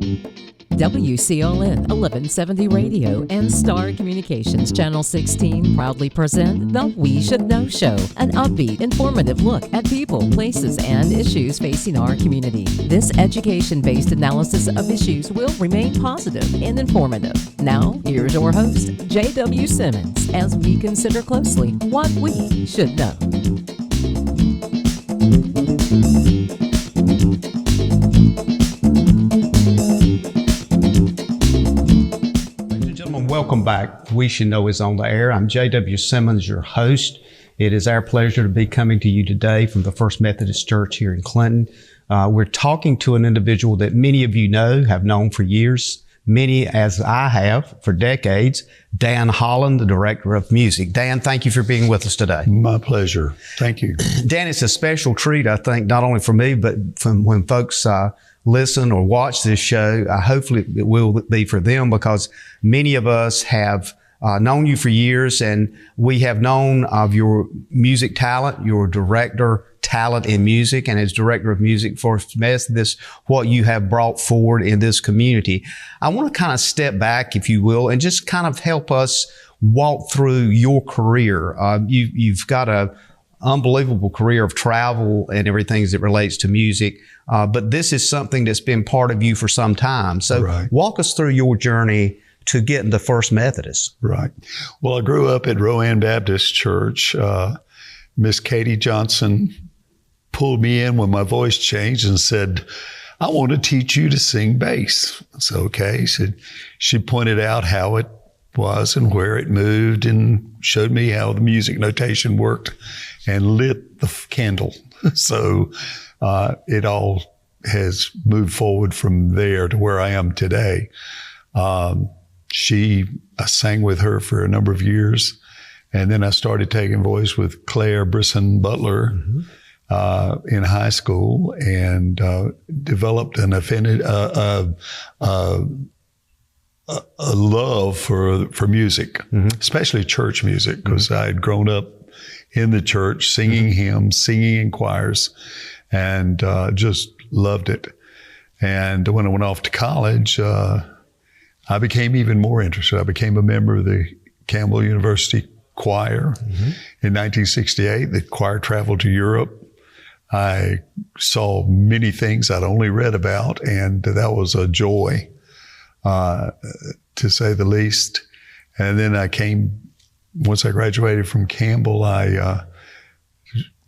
WCLN 1170 Radio and Star Communications Channel 16 proudly present The We Should Know Show, an upbeat, informative look at people, places, and issues facing our community. This education-based analysis of issues will remain positive and informative. Now, here's your host, J.W. Simmons, as we consider closely what we should know. Welcome back. We Should Know is on the air. I'm J.W. Simmons, your host. It is our pleasure to be coming to you today from the First Methodist Church here in Clinton. We're talking to an individual that many of you know, have known for years, many as I have for decades, Dan Holland, the Director of Music. Dan, thank you for being with us today. My pleasure. Thank you. Dan, it's a special treat, I think, not only for me, but from when folks listen or watch this show. Hopefully it will be for them, because many of us have known you for years, and we have known of your music talent, your director talent in music, and as Director of Music for Methodist, what you have brought forward in this community. I want to kind of step back, if you will, and just kind of help us walk through your career. You've got a unbelievable career of travel and everything as it relates to music. But this is something that's been part of you for some time. So Walk us through your journey to get into First Methodist. Right. Well, I grew up at Rowan Baptist Church. Miss Katie Johnson pulled me in when my voice changed and said, "I want to teach you to sing bass." So, okay. She pointed out how it was and where it moved and showed me how the music notation worked and lit the candle. So it all has moved forward from there to where I am today. I sang with her for a number of years, and then I started taking voice with Claire Brisson Butler in high school, and developed an affinity, a love for music, especially church music, because I had grown up in the church singing hymns, singing in choirs, and just loved it. And when I went off to college, I became even more interested. I became a member of the Campbell University Choir. In 1968, the choir traveled to Europe. I saw many things I'd only read about, and that was a joy, to say the least. And then once I graduated from Campbell, I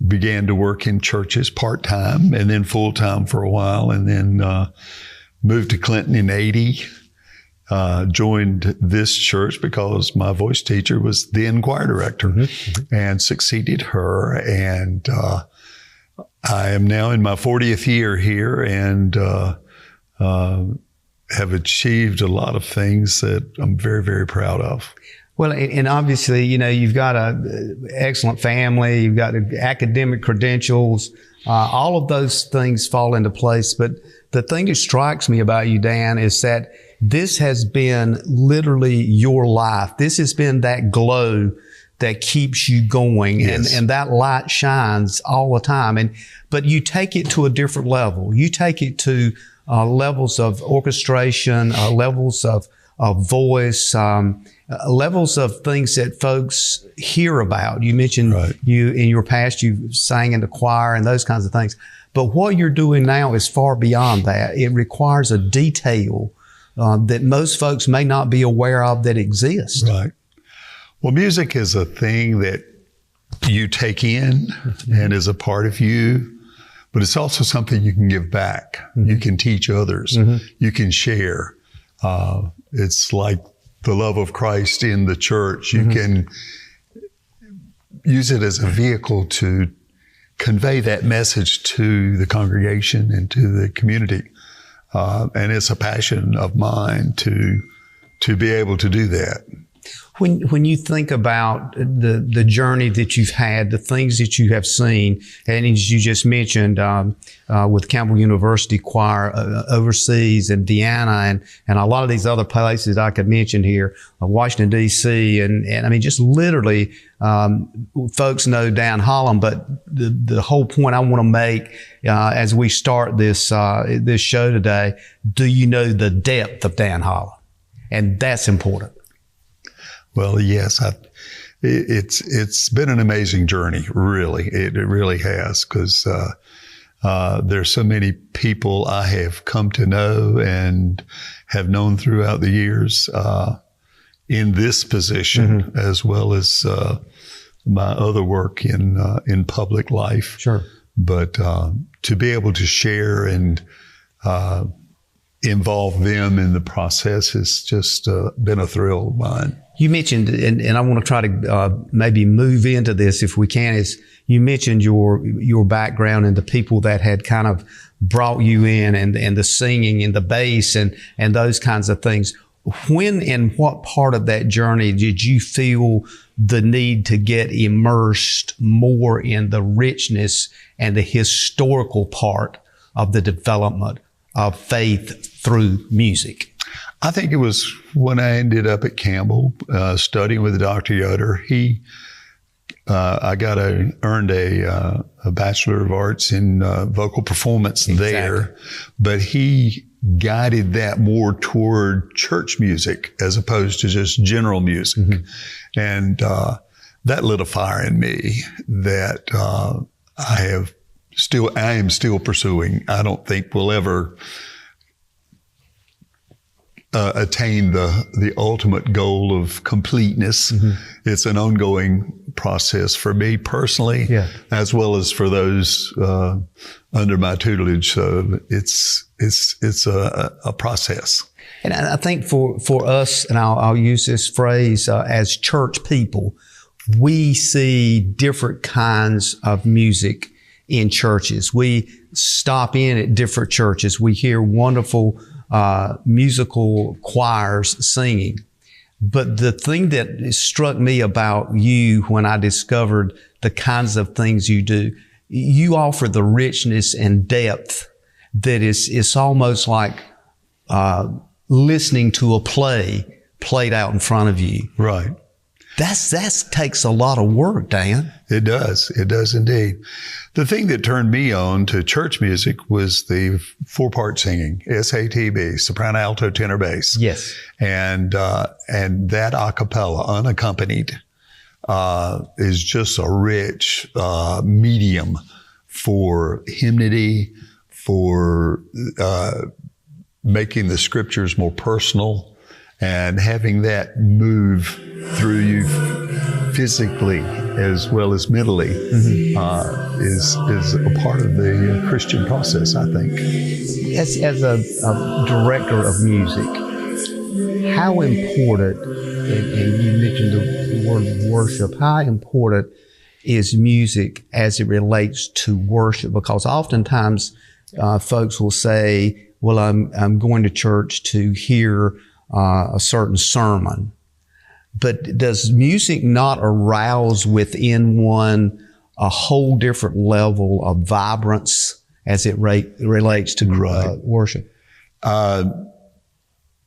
began to work in churches part-time and then full-time for a while, and then moved to Clinton in 80. Joined this church because my voice teacher was then choir director, and succeeded her. And I am now in my 40th year here, and have achieved a lot of things that I'm very, very proud of. Well, and obviously, you've got an excellent family, you've got academic credentials, all of those things fall into place. But the thing that strikes me about you, Dan, is that this has been literally your life. This has been that glow that keeps you going, and that light shines all the time. But you take it to a different level. You take it to levels of orchestration, levels of voice, levels of things that folks hear about. You mentioned you in your past, you sang in the choir and those kinds of things. But what you're doing now is far beyond that. It requires a detail that most folks may not be aware of that exists. Right. Well, music is a thing that you take in and is a part of you, but it's also something you can give back. You can teach others. You can share. It's like the love of Christ in the church. You can use it as a vehicle to convey that message to the congregation and to the community. And it's a passion of mine to be able to do that. When you think about the journey that you've had, the things that you have seen, and as you just mentioned, with Campbell University Choir overseas and Deanna and a lot of these other places I could mention here, Washington, D.C., and I mean, just literally, folks know Dan Holland, but the whole point I want to make as we start this show today, do you know the depth of Dan Holland? And that's important. Well, yes, it's been an amazing journey, really. It really has, because there's so many people I have come to know and have known throughout the years in this position, as well as my other work in public life. Sure. But to be able to share and involve them in the process has just been a thrill of mine. You mentioned, and I want to try to maybe move into this if we can, is you mentioned your background and the people that had kind of brought you in and the singing and the bass and those kinds of things. When and what part of that journey did you feel the need to get immersed more in the richness and the historical part of the development of faith through music? I think it was when I ended up at Campbell, studying with Dr. Yoder. I earned a Bachelor of Arts in vocal performance there, but he guided that more toward church music as opposed to just general music. And that lit a fire in me that I am still pursuing. I don't think we'll ever attain the ultimate goal of completeness. It's an ongoing process for me personally, as well as for those under my tutelage. So it's a process. And I think for us, and I'll use this phrase, as church people, we see different kinds of music in churches. We stop in at different churches. We hear wonderful musical choirs singing. But the thing that struck me about you when I discovered the kinds of things you do, you offer the richness and depth that it's almost like listening to a play played out in front of you. Right. That takes a lot of work, Dan. It does. It does indeed. The thing that turned me on to church music was the 4-part singing, SATB, soprano, alto, tenor, bass. Yes. And that a cappella, unaccompanied, is just a rich medium for hymnody, for making the scriptures more personal, and having that move through you physically as well as mentally is a part of the Christian process, I think. As a director of music, how important, and you mentioned the word worship, how important is music as it relates to worship? Because oftentimes folks will say, well, I'm going to church to hear a certain sermon. But does music not arouse within one a whole different level of vibrance as it relates to worship?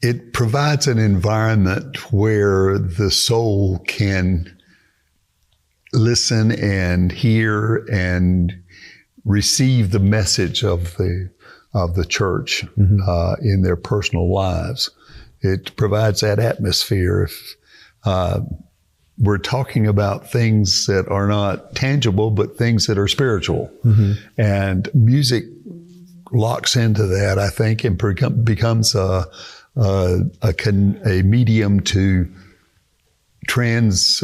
It provides an environment where the soul can listen and hear and receive the message of the church in their personal lives. It provides that atmosphere. If we're talking about things that are not tangible, but things that are spiritual. And music locks into that, I think, and becomes a medium to translate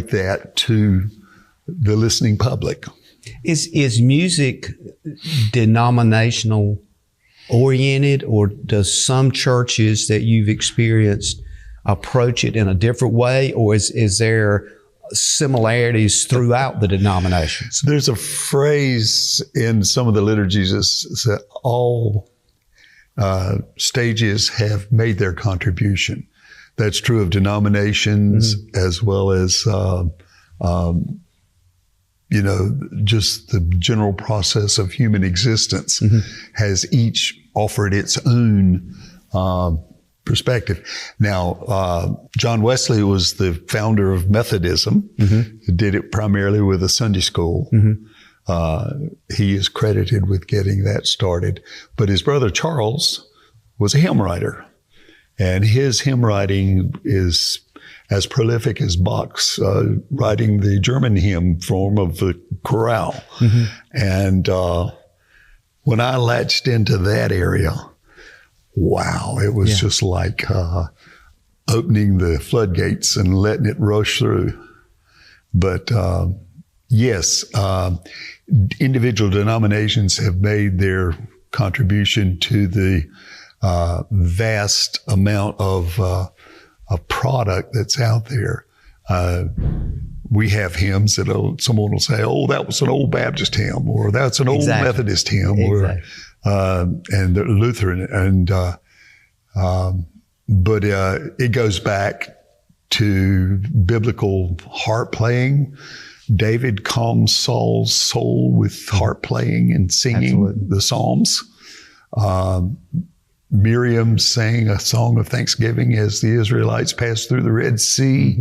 that to the listening public. Is music denominational oriented, or does some churches that you've experienced approach it in a different way, or is there similarities throughout the denominations? There's a phrase in some of the liturgies that all stages have made their contribution. That's true of denominations as well as, just the general process of human existence has each offered its own perspective. Now, John Wesley was the founder of Methodism, did it primarily with a Sunday school. He is credited with getting that started. But his brother Charles was a hymn writer, and his hymn writing is as prolific as Bach's writing the German hymn form of the chorale. And when I latched into that area, wow, it was just like opening the floodgates and letting it rush through. But yes, individual denominations have made their contribution to the vast amount of a product that's out there. We have hymns that someone will say, "Oh, that was an old Baptist hymn," or "That's an old Methodist hymn," or and the Lutheran, but it goes back to biblical harp playing. David calms Saul's soul with harp playing and singing the Psalms. Miriam sang a song of thanksgiving as the Israelites passed through the Red Sea.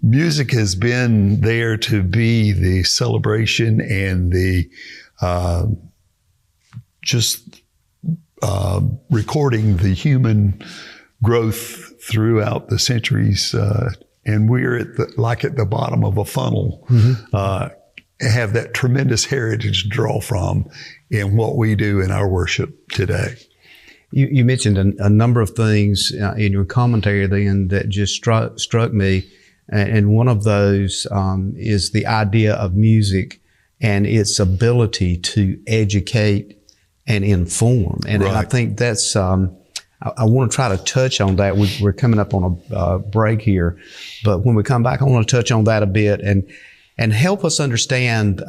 Music has been there to be the celebration and the recording the human growth throughout the centuries. And we're at the bottom of a funnel, have that tremendous heritage to draw from in what we do in our worship today. You mentioned a number of things in your commentary then that just struck me. And one of those is the idea of music and its ability to educate and inform. And I think that's, I want to try to touch on that. We're coming up on a break here, but when we come back, I want to touch on that a bit and help us understand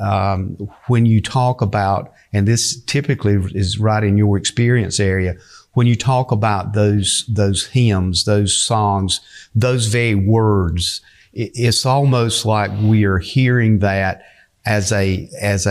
when you talk about, and this typically is right in your experience area, when you talk about those hymns, those songs, those very words, it's almost like we are hearing that as a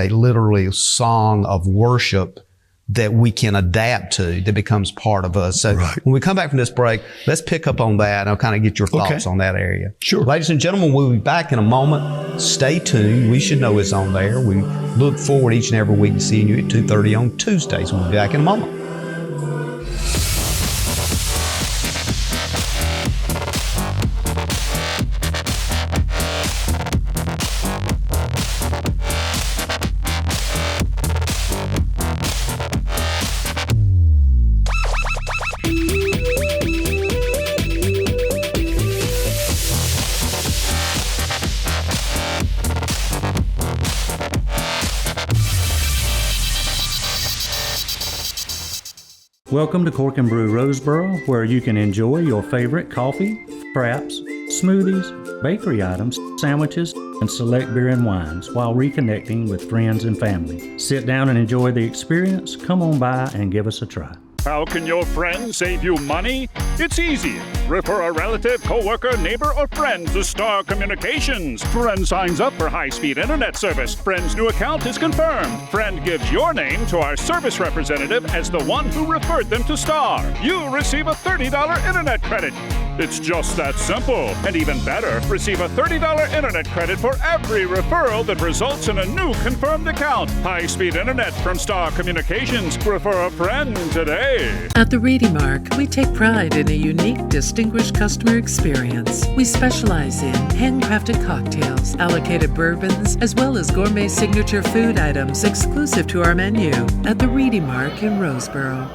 literally song of worship that we can adapt to, that becomes part of us. So when we come back from this break, let's pick up on that and I'll kind of get your thoughts on that area. Sure. Ladies and gentlemen, we'll be back in a moment. Stay tuned. We Should Know is on there. We look forward each and every week to seeing you at 2:30 on Tuesdays. We'll be back in a moment. Welcome to Cork and Brew Roseboro, where you can enjoy your favorite coffee, fraps, smoothies, bakery items, sandwiches, and select beer and wines while reconnecting with friends and family. Sit down and enjoy the experience. Come on by and give us a try. How can your friend save you money? It's easy. Refer a relative, coworker, neighbor, or friend to Star Communications. Friend signs up for high-speed internet service. Friend's new account is confirmed. Friend gives your name to our service representative as the one who referred them to Star. You receive a $30 internet credit. It's just that simple. And even better, receive a $30 internet credit for every referral that results in a new confirmed account. High-speed internet from Star Communications. Refer a friend today. At the Reedy Mark, we take pride in a unique, distinguished customer experience. We specialize in handcrafted cocktails, allocated bourbons, as well as gourmet signature food items exclusive to our menu at the Reedy Mark in Roseboro.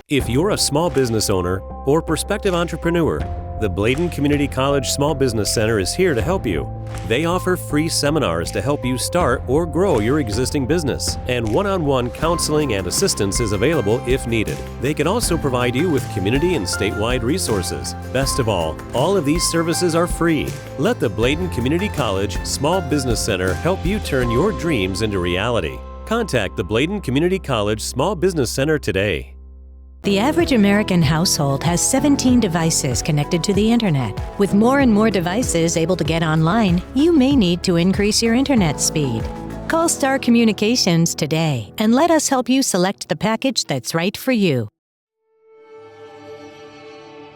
If you're a small business owner or prospective entrepreneur, the Bladen Community College Small Business Center is here to help you. They offer free seminars to help you start or grow your existing business, and one-on-one counseling and assistance is available if needed. They can also provide you with community and statewide resources. Best of all of these services are free. Let the Bladen Community College Small Business Center help you turn your dreams into reality. Contact the Bladen Community College Small Business Center today. The average American household has 17 devices connected to the internet. With more and more devices able to get online, you may need to increase your internet speed. Call Star Communications today and let us help you select the package that's right for you.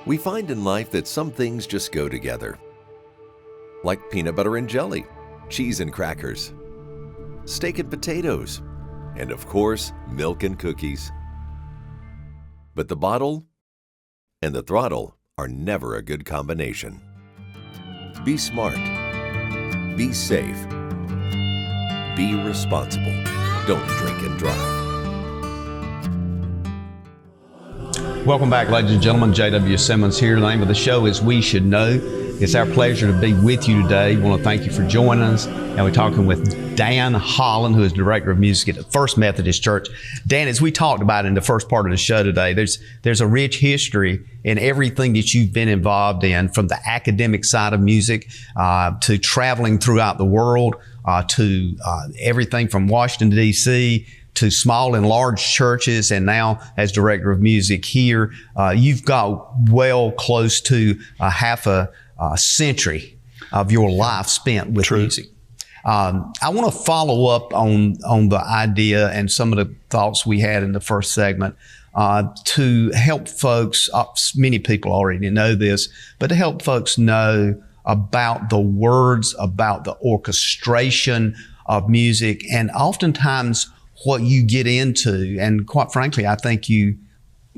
We find in life that some things just go together. Like peanut butter and jelly, cheese and crackers, steak and potatoes, and of course, milk and cookies. But the bottle and the throttle are never a good combination. Be smart. Be safe. Be responsible. Don't drink and drive. Welcome back, ladies and gentlemen. J.W. Simmons here. The name of the show is We Should Know. It's our pleasure to be with you today. We want to thank you for joining us. And we're talking with Dan Holland, who is Director of Music at the First Methodist Church. Dan, as we talked about in the first part of the show today, there's a rich history in everything that you've been involved in, from the academic side of music to traveling throughout the world, to everything from Washington, D.C., to small and large churches, and now as Director of Music here. You've got well close to half a century of your life spent with music. I want to follow up on the idea and some of the thoughts we had in the first segment to help folks, many people already know this, but to help folks know about the words, about the orchestration of music, and oftentimes what you get into, and quite frankly, I think you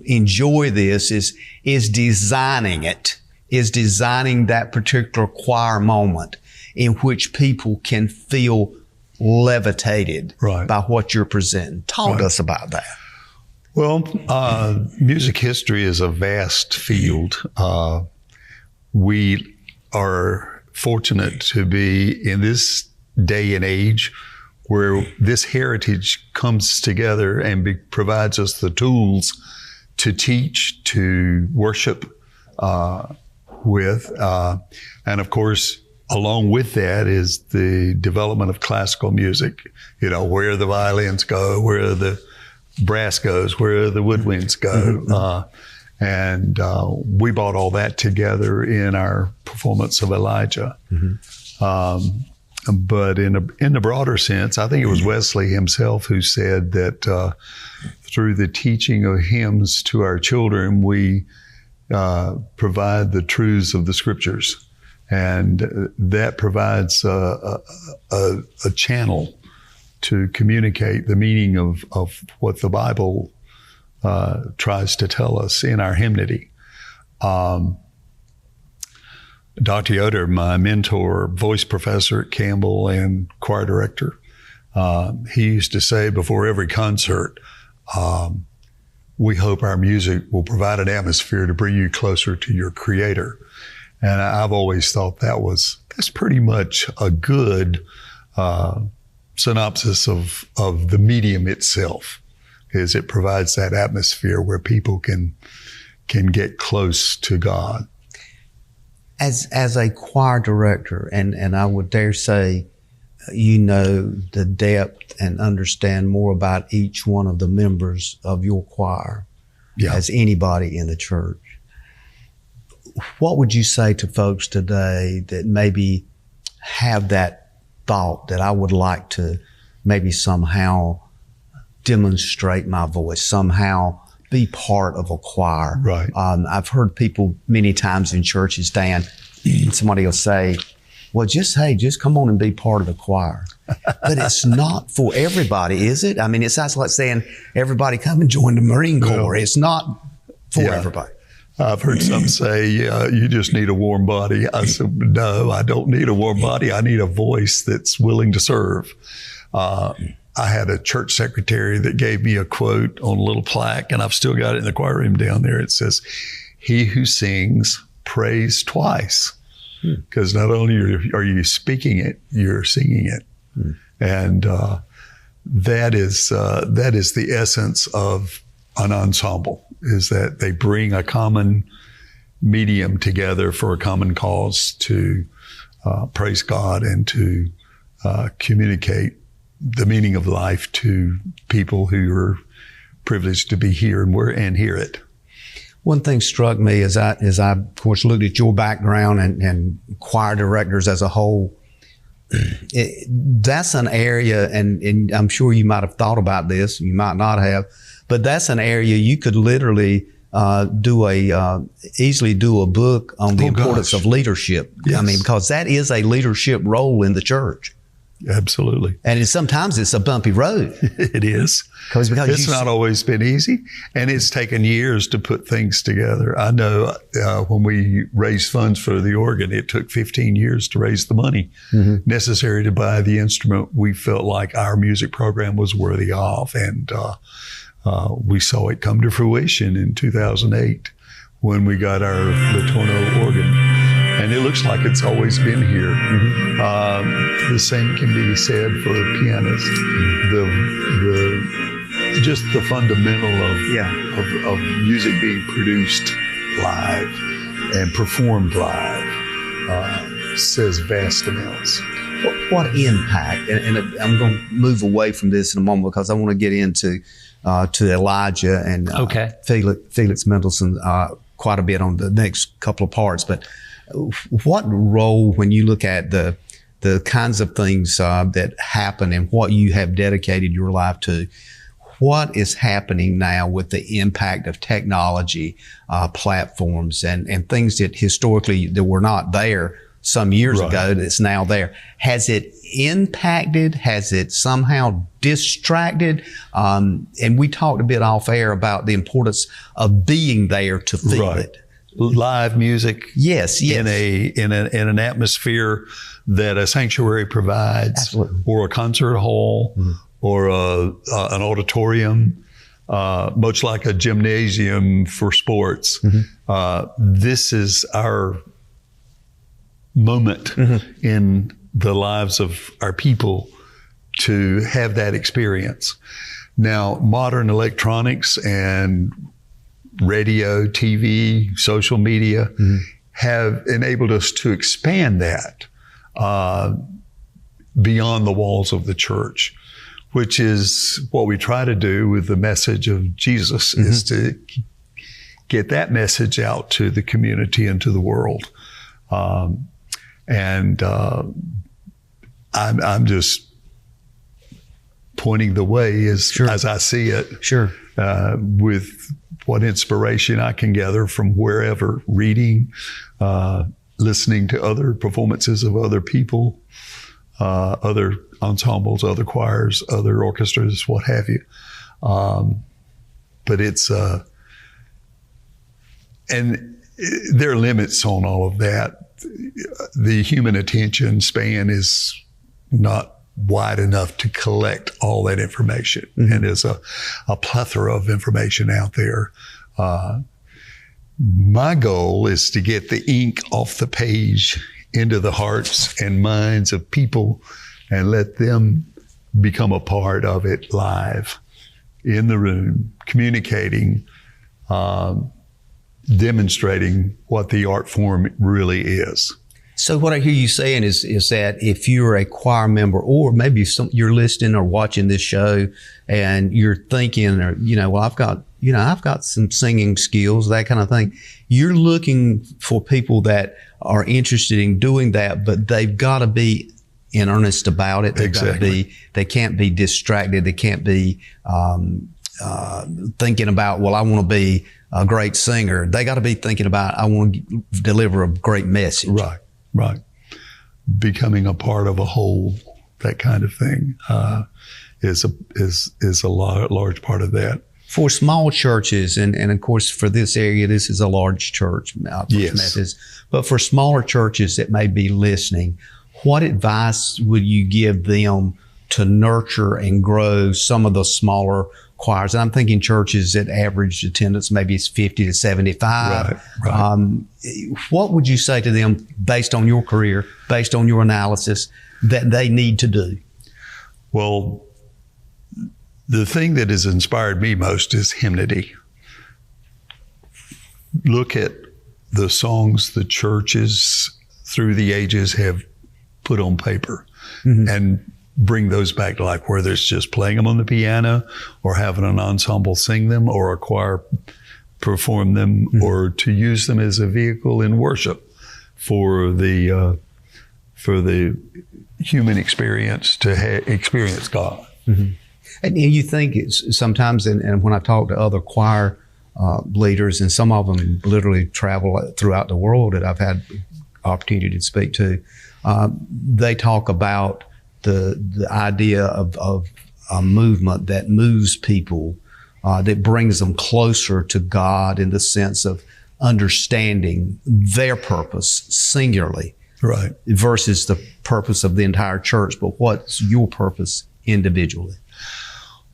enjoy this, is designing it, is designing that particular choir moment in which people can feel levitated by what you're presenting. Talk to us about that. Well, music history is a vast field. We are fortunate to be in this day and age where this heritage comes together and provides us the tools to teach, to worship with. And of course, along with that is the development of classical music, where the violins go, where the brass goes, where the woodwinds go. And we brought all that together in our performance of Elijah. But in the broader sense, I think it was Wesley himself who said that through the teaching of hymns to our children, we provide the truths of the scriptures. And that provides a channel to communicate the meaning of what the Bible tries to tell us in our hymnody. Dr. Yoder, my mentor, voice professor at Campbell and choir director, he used to say before every concert, we hope our music will provide an atmosphere to bring you closer to your Creator. And I've always thought that's pretty much a good synopsis of the medium itself, is it provides that atmosphere where people can get close to God. As a choir director, and I would dare say, the depth and understand more about each one of the members of your choir as anybody in the church. What would you say to folks today that maybe have that thought that I would like to maybe somehow demonstrate my voice, somehow be part of a choir? Right. I've heard people many times in churches, Dan, somebody will say, well, just come on and be part of the choir. But it's not for everybody, is it? I mean, it sounds like saying, everybody come and join the Marine Corps. It's not for everybody. I've heard some say, you just need a warm body. I said, no, I don't need a warm body. I need a voice that's willing to serve. I had a church secretary that gave me a quote on a little plaque, and I've still got it in the choir room down there. It says, he who sings prays twice. Because not only are you speaking it, you're singing it. And that is the essence of an ensemble, is that they bring a common medium together for a common cause to praise God and to communicate the meaning of life to people who are privileged to be here and hear it. One thing struck me as I of course looked at your background and choir directors as a whole. That's an area, and I'm sure you might have thought about this, you might not have, but that's an area you could literally easily do a book on the importance of leadership. Yes. I mean, because that is a leadership role in the church. Absolutely. And sometimes it's a bumpy road. It is. Because it's not always been easy, and it's taken years to put things together. I know when we raised funds for the organ, it took 15 years to raise the money necessary to buy the instrument we felt like our music program was worthy of. And we saw it come to fruition in 2008 when we got our Latorno organ. And it looks like it's always been here. The same can be said for a pianist. Just the fundamental of music being produced live and performed live says vast amounts. What impact? And I'm going to move away from this in a moment because I want to get into to Elijah and Felix Mendelssohn quite a bit on the next couple of parts. But what role, when you look at the kinds of things that happen and what you have dedicated your life to, what is happening now with the impact of technology, platforms, and things that historically that were not there some years ago that's now there? Has it impacted? Has it somehow distracted? And we talked a bit off air about the importance of being there to feel it. Live music, yes, in an atmosphere that a sanctuary provides, absolutely, or a concert hall, or an auditorium, much like a gymnasium for sports. This is our moment in the lives of our people to have that experience. Now, modern electronics and radio, TV, social media have enabled us to expand that beyond the walls of the church, which is what we try to do with the message of Jesus, is to get that message out to the community and to the world. I'm just pointing the way as I see it. With what inspiration I can gather from wherever, reading, listening to other performances of other people, other ensembles, other choirs, other orchestras, what have you. But it's, and there are limits on all of that. The human attention span is not wide enough to collect all that information. And there's a plethora of information out there. My goal is to get the ink off the page into the hearts and minds of people and let them become a part of it live, in the room, communicating, demonstrating what the art form really is. So what I hear you saying is that if you're a choir member, or maybe you're listening or watching this show and you're thinking, or, well, I've got some singing skills, that kind of thing. You're looking for people that are interested in doing that, but they've got to be in earnest about it. They've got to be, they can't be distracted. They can't be, thinking about, well, I want to be a great singer. They got to be thinking about, I want to deliver a great message. Right. Becoming a part of a whole, that kind of thing, is a large part of that. For small churches, and of course for this area, this is a large church, Methodist, but for smaller churches that may be listening, what advice would you give them to nurture and grow some of the smaller choirs? And I'm thinking churches that average attendance maybe is 50 to 75. Right. What would you say to them based on your career, based on your analysis, that they need to do? Well, the thing that has inspired me most is hymnody. Look at the songs the churches through the ages have put on paper and bring those back to life, whether it's just playing them on the piano or having an ensemble sing them or a choir perform them, or to use them as a vehicle in worship for the human experience to experience God. Mm-hmm. And you think it's sometimes, and when I talk to other choir leaders, and some of them literally travel throughout the world that I've had opportunity to speak to, they talk about the idea of a movement that moves people, that brings them closer to God in the sense of understanding their purpose singularly, right, versus the purpose of the entire church. But what's your purpose individually?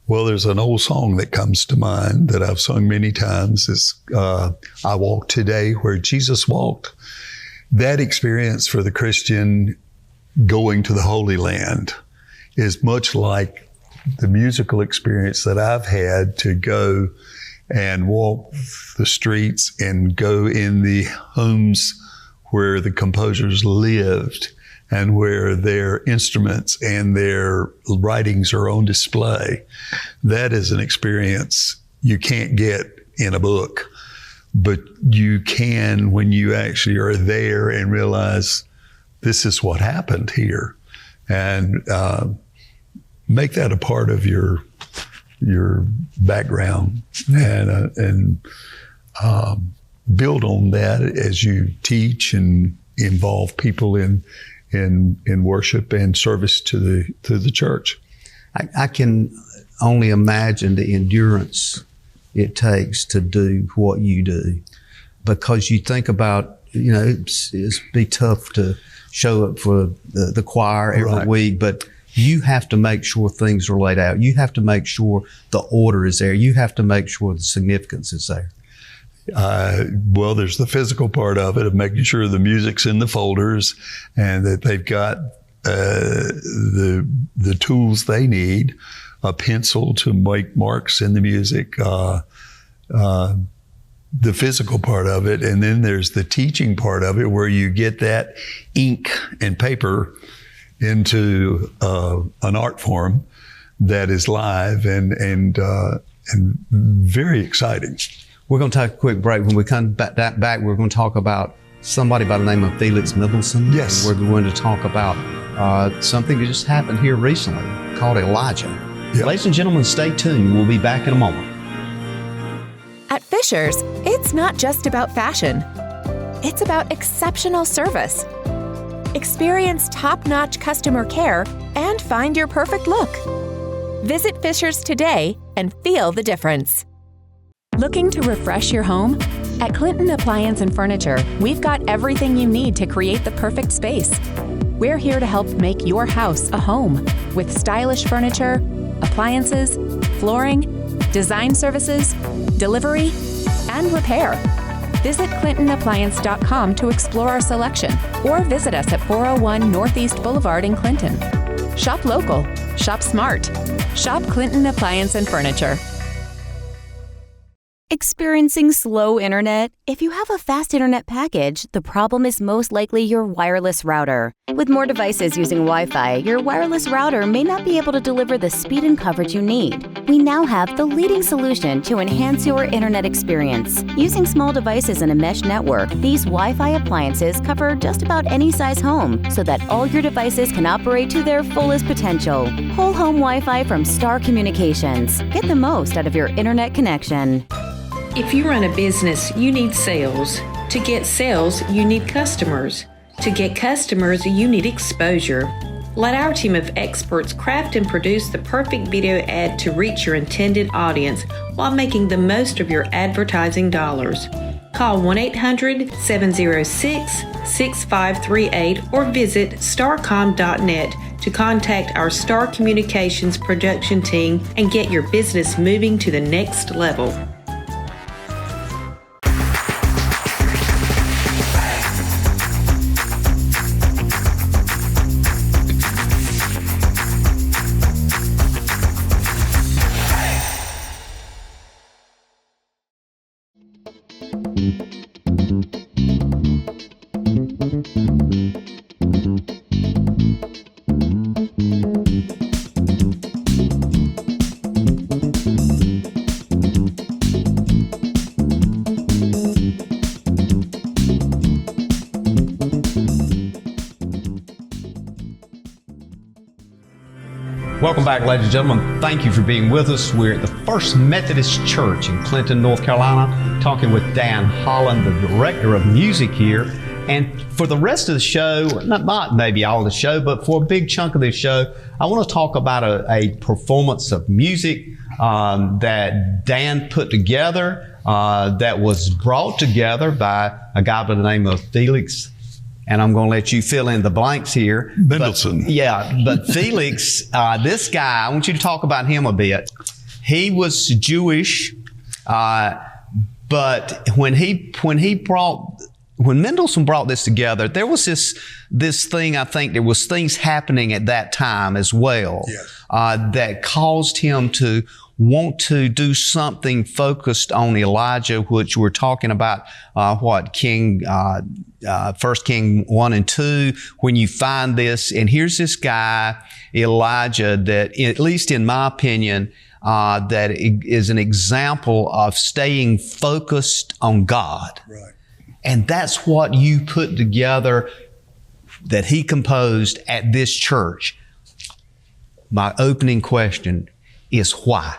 Well, there's an old song that comes to mind that I've sung many times. It's I Walk Today Where Jesus Walked. That experience for the Christian going to the Holy Land is much like the musical experience that I've had to go and walk the streets and go in the homes where the composers lived and where their instruments and their writings are on display. That is an experience you can't get in a book, but you can when you actually are there and realize this is what happened here, and make that a part of your background, and build on that as you teach and involve people in worship and service to the church. I can only imagine the endurance it takes to do what you do, because you think about, it's be tough to show up for the choir every week, but you have to make sure things are laid out. You have to make sure the order is there. You have to make sure the significance is there. Well, there's the physical part of it, of making sure the music's in the folders and that they've got the tools they need, a pencil to make marks in the music, the physical part of it. And then there's the teaching part of it, where you get that ink and paper into an art form that is live and very exciting. We're going to take a quick break. When we come back, we're going to talk about somebody by the name of Felix Mendelssohn. Yes. We're going to talk about something that just happened here recently called Elijah. Yep. Ladies and gentlemen, stay tuned. We'll be back in a moment. At Fisher's, it's not just about fashion. It's about exceptional service. Experience top-notch customer care and find your perfect look. Visit Fisher's today and feel the difference. Looking to refresh your home? At Clinton Appliance and Furniture, we've got everything you need to create the perfect space. We're here to help make your house a home with stylish furniture, appliances, flooring, design services, delivery, and repair. Visit ClintonAppliance.com to explore our selection, or visit us at 401 Northeast Boulevard in Clinton. Shop local. Shop smart. Shop Clinton Appliance and Furniture. Experiencing slow internet? If you have a fast internet package, the problem is most likely your wireless router. With more devices using Wi-Fi, your wireless router may not be able to deliver the speed and coverage you need. We now have the leading solution to enhance your internet experience. Using small devices in a mesh network, these Wi-Fi appliances cover just about any size home so that all your devices can operate to their fullest potential. Whole home Wi-Fi from Star Communications. Get the most out of your internet connection. If you run a business, you need sales. To get sales, you need customers. To get customers, you need exposure. Let our team of experts craft and produce the perfect video ad to reach your intended audience while making the most of your advertising dollars. Call 1-800-706-6538 or visit starcom.net to contact our Star Communications production team and get your business moving to the next level. Welcome back, ladies and gentlemen. Thank you for being with us. We're at the First Methodist Church in Clinton, North Carolina, talking with Dan Holland, the director of music here. And for the rest of the show, not maybe all of the show, but for a big chunk of this show, I want to talk about a performance of music that Dan put together, that was brought together by a guy by the name of Felix. And I'm going to let you fill in the blanks here. Mendelssohn. But Felix, this guy, I want you to talk about him a bit. He was Jewish, but when Mendelssohn brought this together, there was this thing, I think there was things happening at that time as well, that caused him to want to do something focused on Elijah, which we're talking about, King, 1 King 1 and 2, when you find this, and here's this guy, Elijah, that, at least in my opinion, that is an example of staying focused on God. Right. And that's what you put together that he composed at this church. My opening question is why?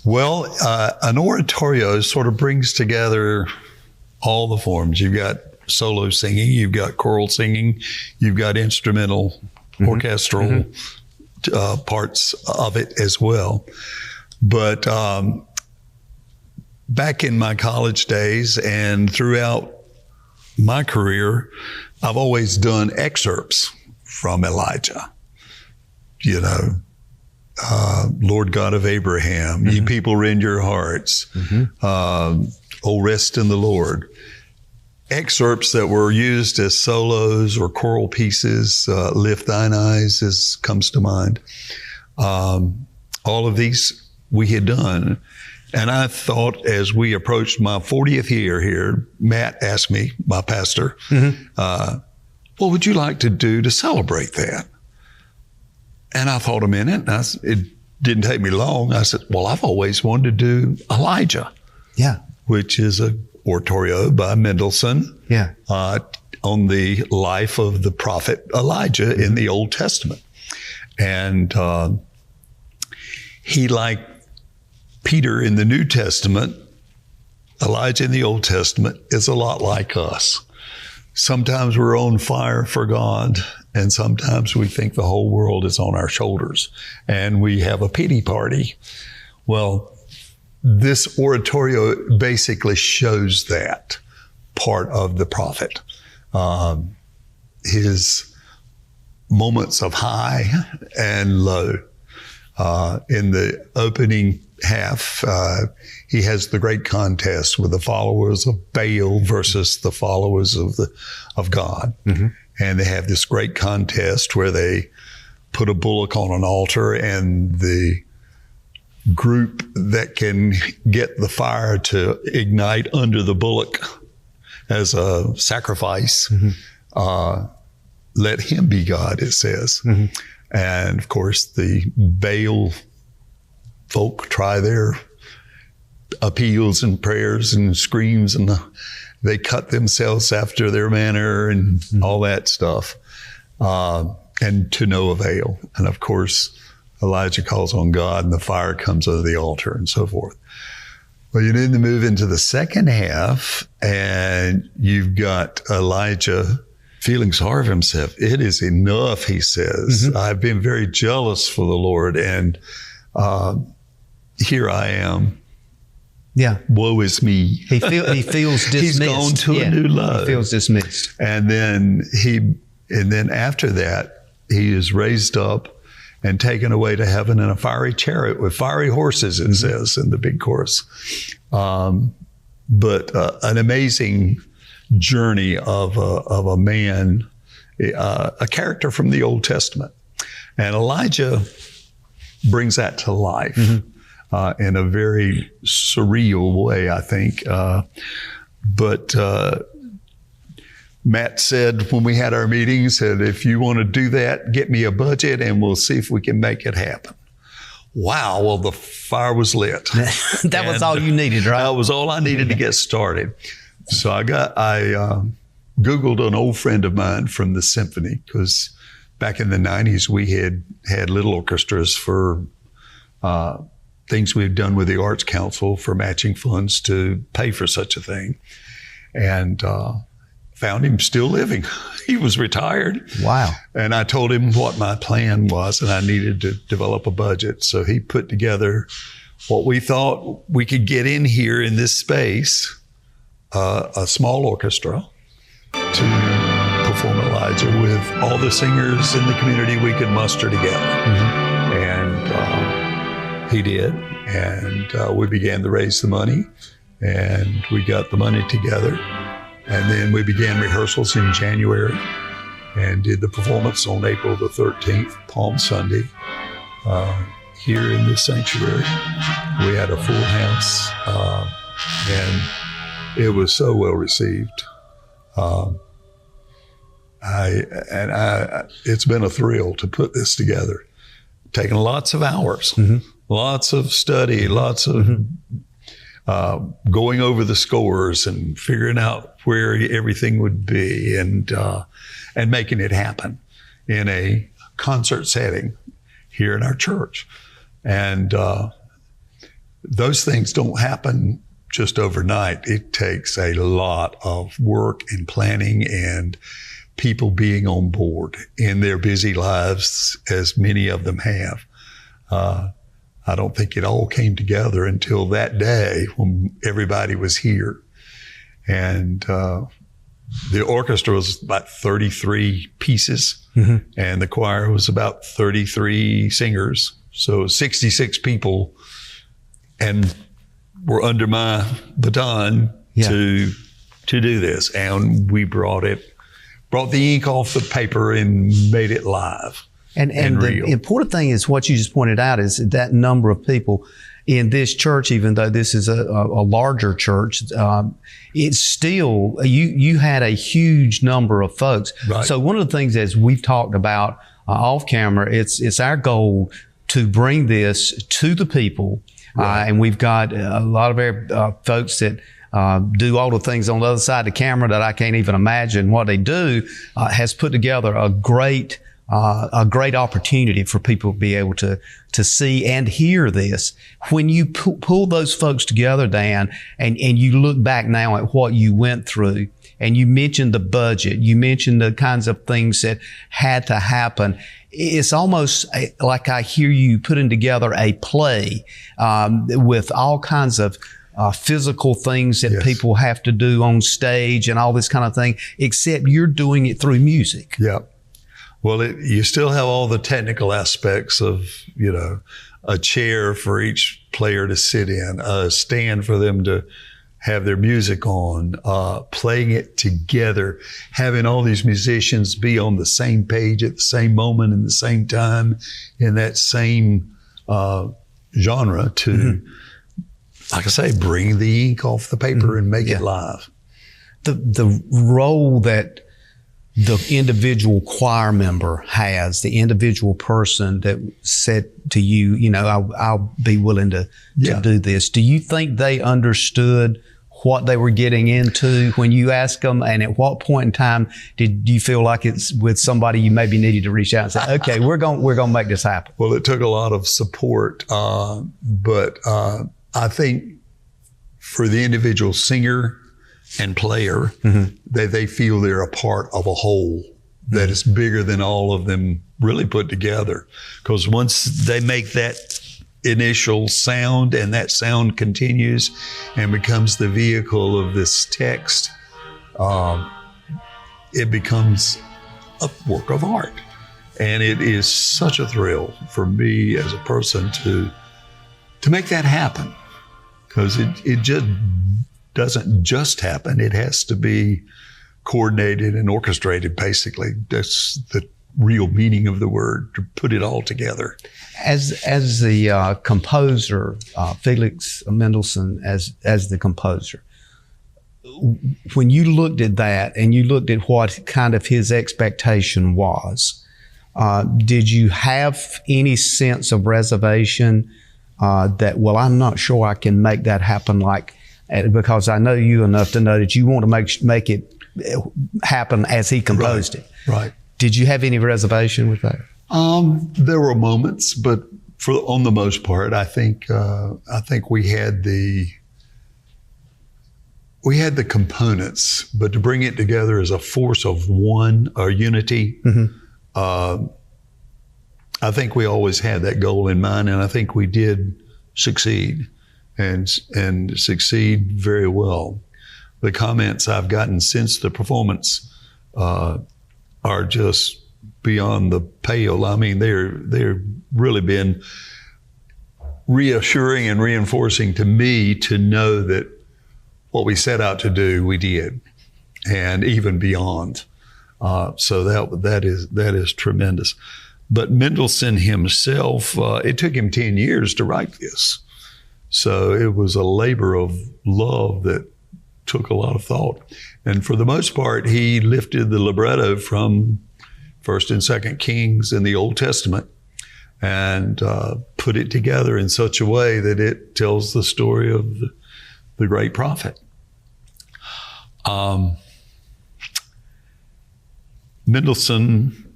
Well, an oratorio sort of brings together all the forms. You've got solo singing, you've got choral singing, you've got instrumental, orchestral parts of it as well. But back in my college days and throughout my career, I've always done excerpts from Elijah. You know, Lord God of Abraham, ye people rend your hearts, O rest in the Lord. Excerpts that were used as solos or choral pieces, Lift Thine Eyes comes to mind. All of these we had done. And I thought as we approached my 40th year here, Matt asked me, my pastor, what would you like to do to celebrate that? And I thought a minute, and it didn't take me long. I said, well, I've always wanted to do Elijah. Yeah. Which is a oratorio by Mendelssohn. Yeah. On the life of the prophet Elijah in the Old Testament. And he, like Peter in the New Testament, Elijah in the Old Testament is a lot like us. Sometimes we're on fire for God, and sometimes we think the whole world is on our shoulders, and we have a pity party. Well, this oratorio basically shows that part of the prophet. His moments of high and low. In the opening half, he has the great contest with the followers of Baal versus the followers of God. And they have this great contest where they put a bullock on an altar, and the group that can get the fire to ignite under the bullock as a sacrifice, let him be God, it says. And of course, the Baal folk try their appeals and prayers and screams, and they cut themselves after their manner and all that stuff, and to no avail. And of course, Elijah calls on God, and the fire comes over the altar and so forth. Well, you need to move into the second half, and you've got Elijah feeling sorry for himself. It is enough, he says. I've been very jealous for the Lord, and here I am. Yeah. Woe is me. He feels dismissed. He's gone to a new low. He feels dismissed. And then after that, he is raised up and taken away to heaven in a fiery chariot with fiery horses, it says in the big chorus. But an amazing journey of a man, a character from the Old Testament. And Elijah brings that to life in a very surreal way, I think. But Matt said when we had our meeting, said, if you want to do that, get me a budget and we'll see if we can make it happen. Wow, well, the fire was lit. That was all you needed, right? That was all I needed to get started. So I Googled an old friend of mine from the symphony, because back in the 90s, we had little orchestras for things we've done with the Arts Council for matching funds to pay for such a thing. And found him still living. He was retired. Wow. And I told him what my plan was, and I needed to develop a budget. So he put together what we thought we could get in here in this space, a small orchestra to perform Elijah with all the singers in the community we could muster together. And he did. And we began to raise the money, and we got the money together. And then we began rehearsals in January and did the performance on April the 13th, Palm Sunday, here in this sanctuary. We had a full house, and it was so well received. It's been a thrill to put this together. Taken lots of hours, lots of study, lots of going over the scores and figuring out where everything would be, and making it happen in a concert setting here in our church. And those things don't happen just overnight. It takes a lot of work and planning and people being on board in their busy lives, as many of them have. I don't think it all came together until that day when everybody was here. And the orchestra was about 33 pieces, and the choir was about 33 singers. So 66 people, and were under my baton to do this. And we brought the ink off the paper and made it live. And the important thing is what you just pointed out is that number of people in this church, even though this is a larger church, it's still, you had a huge number of folks. Right. So one of the things, as we've talked about off camera, it's our goal to bring this to the people. Right. And we've got a lot of our folks that do all the things on the other side of the camera that I can't even imagine what they do, has put together a great opportunity for people to be able to see and hear this. When you pull those folks together, Dan, and you look back now at what you went through, and you mentioned the budget, you mentioned the kinds of things that had to happen, it's almost like I hear you putting together a play with all kinds of physical things that people have to do on stage and all this kind of thing, except you're doing it through music. Yeah. Well, you still have all the technical aspects of, a chair for each player to sit in, a stand for them to have their music on, playing it together, having all these musicians be on the same page at the same moment in the same time in that same genre to, like I say, bring the ink off the paper and make it live. The role that the individual choir member has, the individual person that said to you, I'll be willing to do this. Do you think they understood what they were getting into when you asked them? And at what point in time did you feel like it's with somebody you maybe needed to reach out and say, okay, we're going to make this happen? Well, it took a lot of support. But I think for the individual singer and player, they feel they're a part of a whole that is bigger than all of them really put together. Because once they make that initial sound and that sound continues and becomes the vehicle of this text, it becomes a work of art. And it is such a thrill for me as a person to make that happen. Because it just doesn't just happen. It has to be coordinated and orchestrated, basically. That's the real meaning of the word, to put it all together. As the composer, Felix Mendelssohn as the composer, when you looked at that and you looked at what kind of his expectation was, did you have any sense of reservation that, well, I'm not sure I can make that happen because I know you enough to know that you want to make it happen as he composed it. Right. Did you have any reservation with that? There were moments, but on the most part, I think we had the components, but to bring it together as a force of one or unity, I think we always had that goal in mind, and I think we did succeed and succeed very well. The comments I've gotten since the performance are just beyond the pale. I mean, they're really been reassuring and reinforcing to me to know that what we set out to do, we did, and even beyond. So that is tremendous. But Mendelssohn himself, it took him 10 years to write this. So it was a labor of love that took a lot of thought. And for the most part, he lifted the libretto from 1st and 2nd Kings in the Old Testament and put it together in such a way that it tells the story of the great prophet. Mendelssohn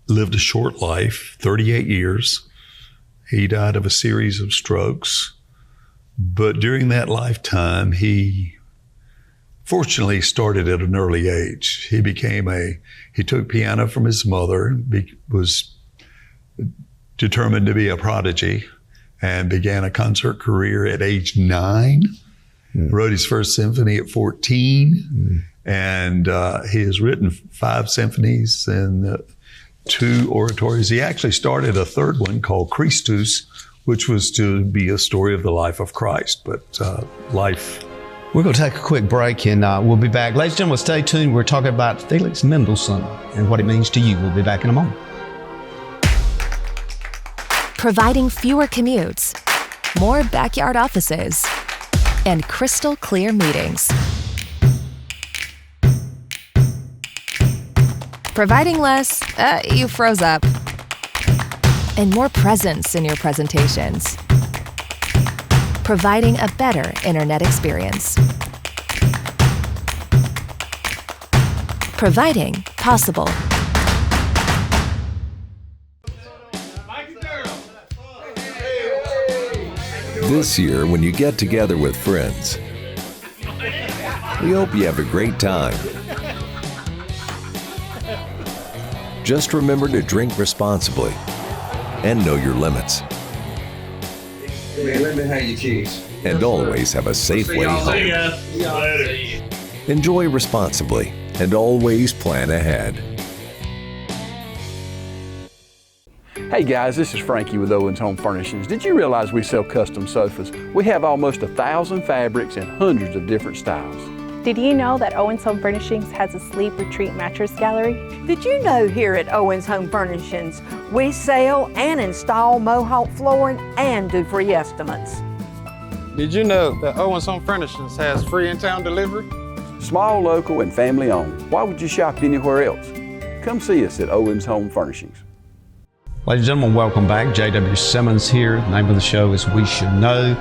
lived a short life, 38 years. He died of a series of strokes. But during that lifetime, he fortunately started at an early age. He took piano from his mother, was determined to be a prodigy, and began a concert career at age 9. Wrote his first symphony at 14. And he has written 5 symphonies and 2 oratorias. He actually started a 3rd one called Christus, which was to be a story of the life of Christ, but life. We're going to take a quick break and we'll be back. Ladies and gentlemen, stay tuned. We're talking about Felix Mendelssohn and what it means to you. We'll be back in a moment. Providing fewer commutes, more backyard offices, and crystal clear meetings. Providing less, you froze up, and more presence in your presentations. Providing a better internet experience. Providing possible. This year, when you get together with friends, we hope you have a great time. Just remember to drink responsibly and know your limits. Let me have your keys. And always have a safe way home. See ya. Later. Enjoy responsibly and always plan ahead. Hey guys, this is Frankie with Owens Home Furnishings. Did you realize we sell custom sofas? We have almost 1,000 fabrics and hundreds of different styles. Did you know that Owens Home Furnishings has a sleep retreat mattress gallery? Did you know here at Owens Home Furnishings, we sell and install Mohawk flooring and do free estimates? Did you know that Owens Home Furnishings has free in-town delivery? Small, local, and family owned. Why would you shop anywhere else? Come see us at Owens Home Furnishings. Ladies and gentlemen, welcome back. J.W. Simmons here. The name of the show is We Should Know.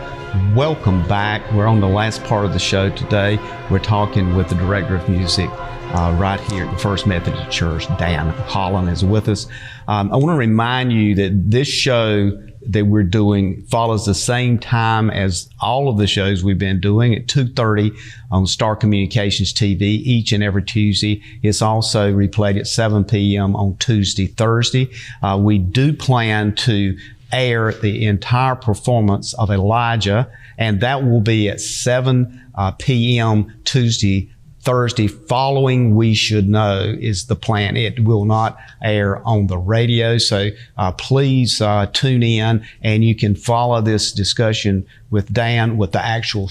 Welcome back. We're on the last part of the show today. We're talking with the director of music right here at the First Methodist Church. Dan Holland is with us. I want to remind you that this show that we're doing follows the same time as all of the shows we've been doing at 2:30 on Star Communications TV each and every Tuesday. It's also replayed at 7 p.m. on Tuesday, Thursday. We do plan to air the entire performance of Elijah, and that will be at 7 p.m. Tuesday, Thursday following We Should Know is the plan. It will not air on the radio, so please tune in and you can follow this discussion with Dan with the actual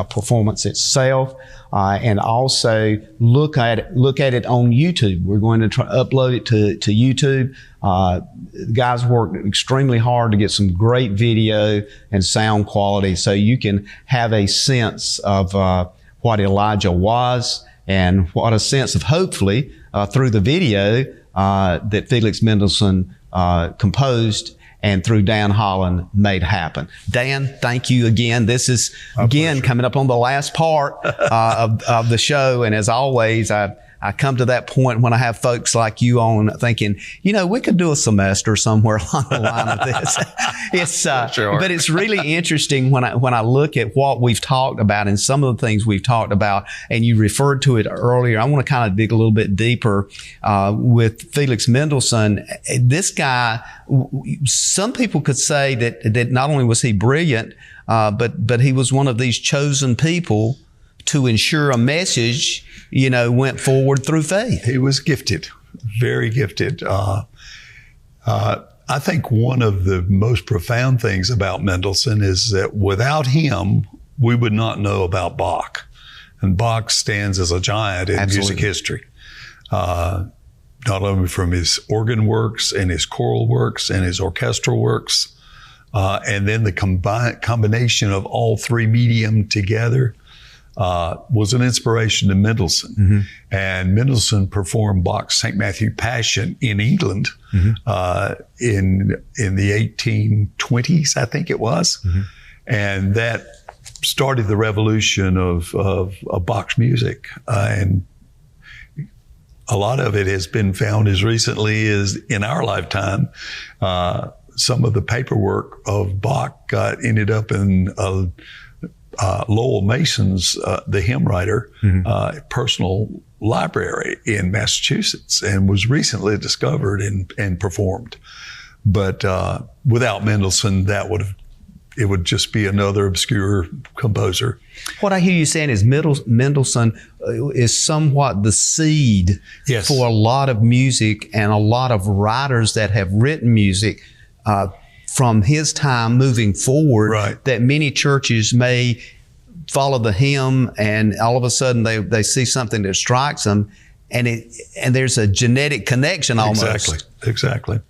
performance itself, and also look at it on YouTube. We're going to upload it to YouTube. The guys worked extremely hard to get some great video and sound quality so you can have a sense of what Elijah was and what a sense of hopefully through the video that Felix Mendelssohn composed and through Dan Holland made happen. Dan, thank you again. This is, again, coming up on the last part of the show. And as always, I I come to that point when I have folks like you on thinking, we could do a semester somewhere along the line of this. But it's really interesting when I look at what we've talked about and some of the things we've talked about, and you referred to it earlier. I want to kind of dig a little bit deeper with Felix Mendelssohn. This guy, some people could say that not only was he brilliant, but he was one of these chosen people to ensure a message, went forward through faith. He was gifted, very gifted. I think one of the most profound things about Mendelssohn is that without him, we would not know about Bach. And Bach stands as a giant in music history, not only from his organ works and his choral works and his orchestral works, and then the combination of all three medium together was an inspiration to Mendelssohn. Mm-hmm. And Mendelssohn performed Bach's St. Matthew Passion in England in the 1820s, I think it was. Mm-hmm. And that started the revolution of Bach's music. And a lot of it has been found as recently as in our lifetime. Some of the paperwork of Bach ended up in Lowell Mason's, the hymn writer, personal library in Massachusetts, and was recently discovered and performed. But without Mendelssohn, it would just be another obscure composer. What I hear you saying is Mendelssohn is somewhat the seed for a lot of music and a lot of writers that have written music from his time moving forward, that many churches may follow the hymn and all of a sudden they see something that strikes them and there's a genetic connection almost. Exactly.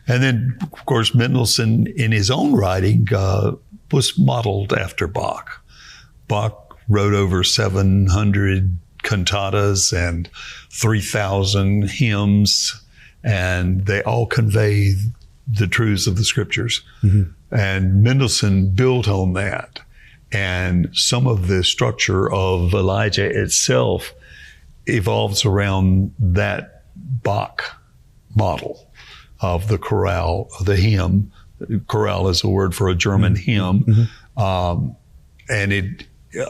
And then, of course, Mendelssohn in his own writing was modeled after Bach. Bach wrote over 700 cantatas and 3,000 hymns, and they all convey the truths of the scriptures. Mm-hmm. And Mendelssohn built on that. And some of the structure of Elijah itself evolves around that Bach model of the chorale, the hymn. Chorale is a word for a German hymn. Mm-hmm. And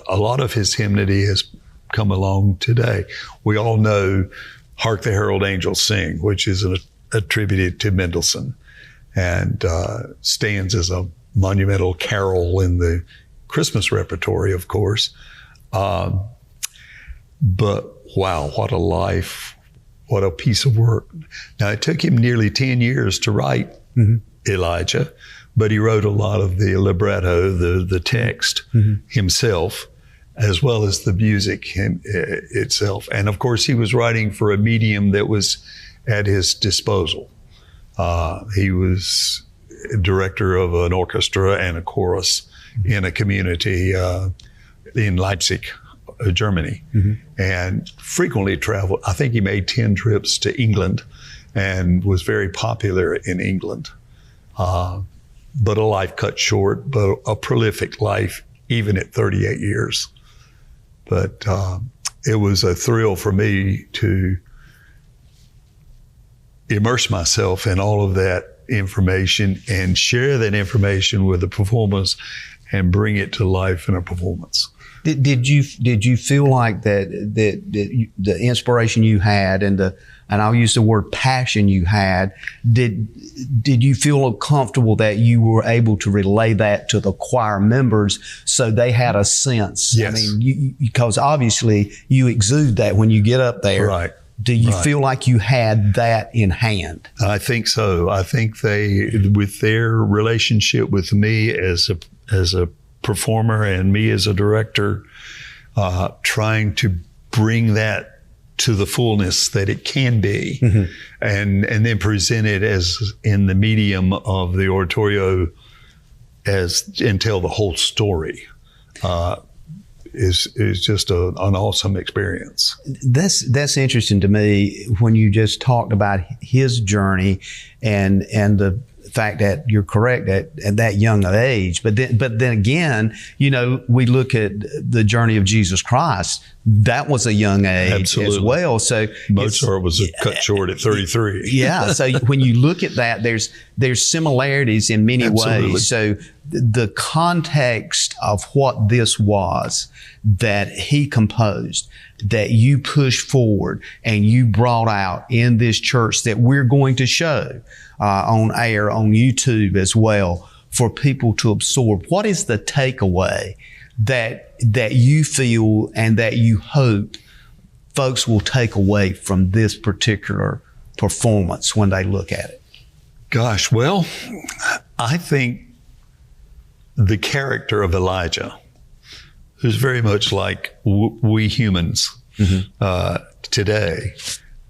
a lot of his hymnody has come along today. We all know Hark the Herald Angels Sing, which is attributed to Mendelssohn, and stands as a monumental carol in the Christmas repertory, of course. But wow, what a life, what a piece of work. Now, it took him nearly 10 years to write Elijah, but he wrote a lot of the libretto, the text himself, as well as the music itself. And of course, he was writing for a medium that was at his disposal. He was director of an orchestra and a chorus in a community in Leipzig, Germany, and frequently traveled. I think he made 10 trips to England and was very popular in England. But a life cut short, but a prolific life, even at 38 years. But it was a thrill for me to immerse myself in all of that information and share that information with the performers and bring it to life in a performance. Did you feel like that the inspiration you had and I'll use the word passion you had, did you feel comfortable that you were able to relay that to the choir members so they had a sense? Yes. I mean, because obviously you exude that when you get up there. Right. Do you feel like you had that in hand? I think so. I think they, with their relationship with me as a performer and me as a director, trying to bring that to the fullness that it can be, and then present it as in the medium of the oratorio and tell the whole story. Is just an awesome experience. That's interesting to me when you just talked about his journey and the fact that you're correct at that young age. But then again, we look at the journey of Jesus Christ. That was a young age as well. So Mozart was cut short at 33. Yeah. So when you look at that, there's similarities in many ways. So the context of what this was that he composed, that you pushed forward and you brought out in this church that we're going to show on air, on YouTube as well, for people to absorb. What is the takeaway that you feel and that you hope folks will take away from this particular performance when they look at it? Gosh, well, I think the character of Elijah, who's very much like we humans today,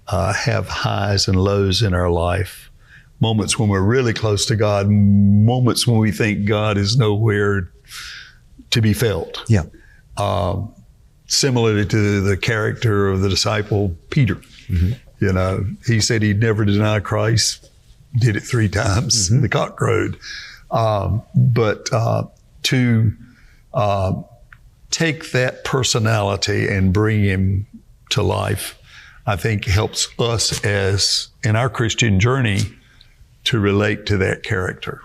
have highs and lows in our life. Moments when we're really close to God, moments when we think God is nowhere to be felt. Yeah. Similarly to the character of the disciple Peter. He said he'd never deny Christ, did it 3 times, the cock crowed. But to take that personality and bring him to life, I think helps us as in our Christian journey to relate to that character.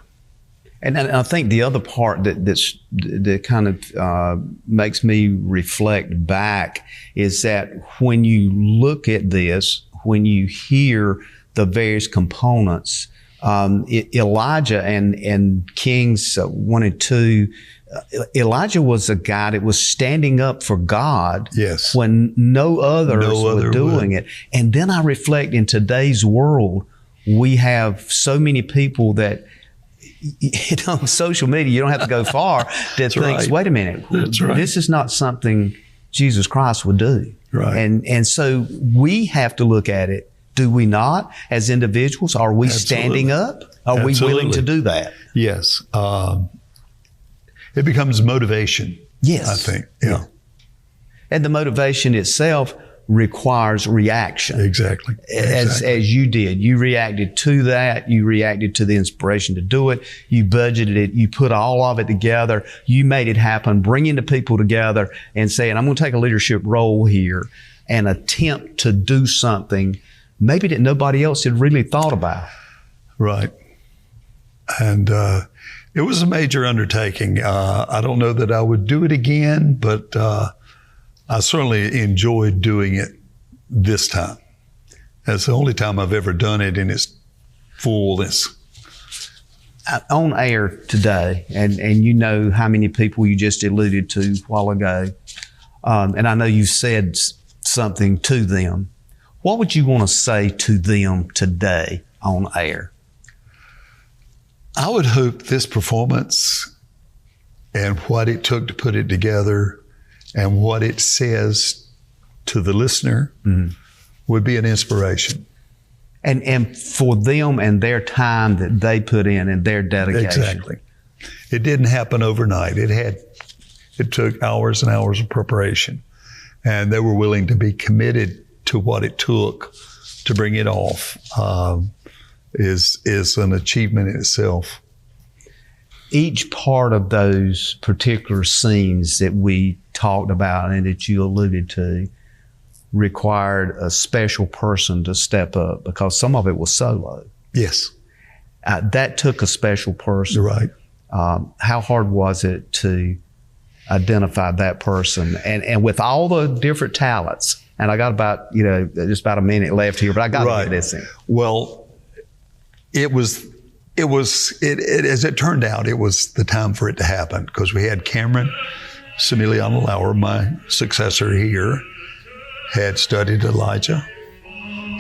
And I think the other part that kind of makes me reflect back is that when you look at this, when you hear the various components, Elijah and Kings 1 and 2, Elijah was a guy that was standing up for God when no others were doing it. And then I reflect, in today's world, we have so many people that, social media, you don't have to go far, that thinks, wait a minute, this is not something Jesus Christ would do. Right. And so we have to look at it. Do we not? As individuals, are we standing up? Are we willing to do that? Yes. It becomes motivation. Yes. I think. Yeah. And the motivation itself requires reaction. Exactly. As you did. You reacted to that. You reacted to the inspiration to do it. You budgeted it. You put all of it together. You made it happen, bringing the people together and saying, I'm going to take a leadership role here and attempt to do something maybe that nobody else had really thought about. Right. And it was a major undertaking. I don't know that I would do it again, but I certainly enjoyed doing it this time. That's the only time I've ever done it in its fullness. On air today, and you know how many people you just alluded to a while ago, and I know you said something to them. What would you want to say to them today on air? I would hope this performance and what it took to put it together and what it says to the listener would be an inspiration. And for them and their time that they put in and their dedication. Exactly. It didn't happen overnight. It took hours and hours of preparation. And they were willing to be committed to what it took to bring it off. Is an achievement in itself. Each part of those particular scenes that we talked about and that you alluded to required a special person to step up, because some of it was solo. Yes. That took a special person. You're right. How hard was it to identify that person? And with all the different talents, and I got about, just about a minute left here, but I got to get this in. Well, it was as it turned out, it was the time for it to happen, because we had Cameron Semiliano Lauer, my successor here, had studied Elijah.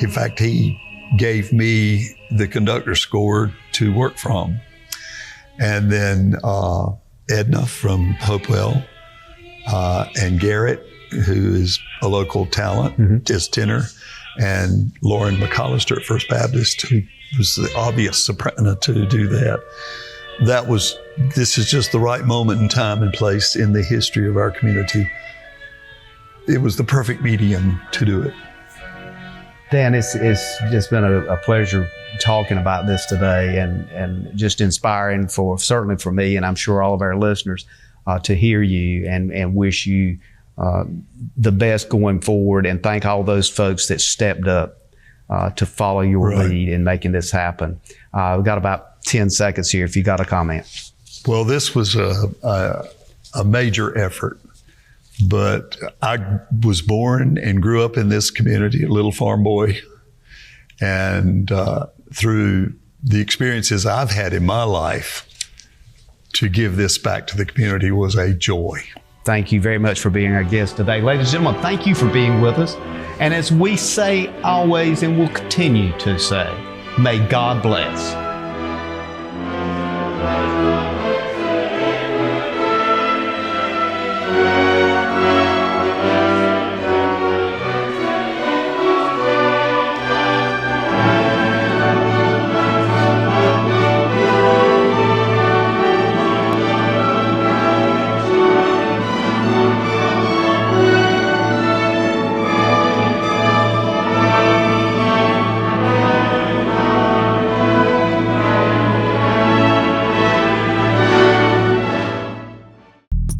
In fact, he gave me the conductor score to work from. And then Edna from Hopewell, and Garrett, who is a local talent, is tenor, and Lauren McAllister at First Baptist, who was the obvious soprano to do that. This is just the right moment in time and place in the history of our community. It was the perfect medium to do it. Dan, it's just been a pleasure talking about this today, and just inspiring certainly for me, and I'm sure all of our listeners, to hear you and wish you the best going forward, and thank all those folks that stepped up to follow your lead in making this happen. We've got about 10 seconds here if you got a comment. Well, this was a major effort, but I was born and grew up in this community, a little farm boy, and through the experiences I've had in my life, to give this back to the community was a joy. Thank you very much for being our guest today. Ladies and gentlemen, thank you for being with us. And as we say always, and will continue to say, may God bless.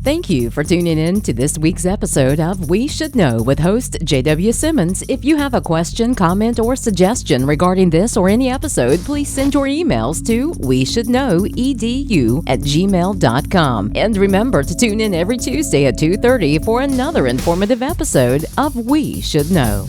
Thank you for tuning in to this week's episode of We Should Know with host J.W. Simmons. If you have a question, comment, or suggestion regarding this or any episode, please send your emails to weshouldknowedu@gmail.com. And remember to tune in every Tuesday at 2:30 for another informative episode of We Should Know.